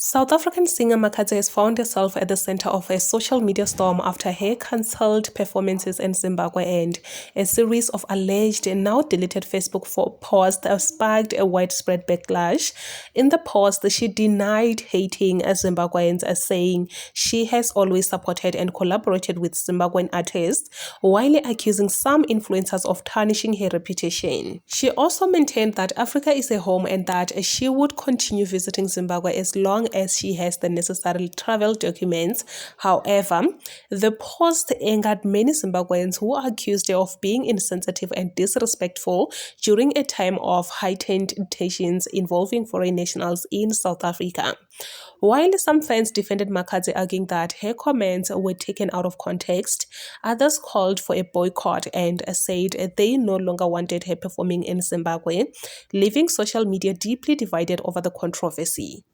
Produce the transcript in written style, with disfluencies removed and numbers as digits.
South African singer Makadzi has found herself at the center of a social media storm after her cancelled performances in Zimbabwe and a series of alleged and now deleted Facebook posts have sparked a widespread backlash. In the post, she denied hating Zimbabweans, as saying she has always supported and collaborated with Zimbabwean artists, while accusing some influencers of tarnishing her reputation. She also maintained that Africa is a home and that she would continue visiting Zimbabwe as long as she has the necessary travel documents. However, the post angered many Zimbabweans who accused her of being insensitive and disrespectful during a time of heightened tensions involving foreign nationals in South Africa. While some fans defended Makadzi, arguing that her comments were taken out of context, others called for a boycott and said they no longer wanted her performing in Zimbabwe, leaving social media deeply divided over the controversy.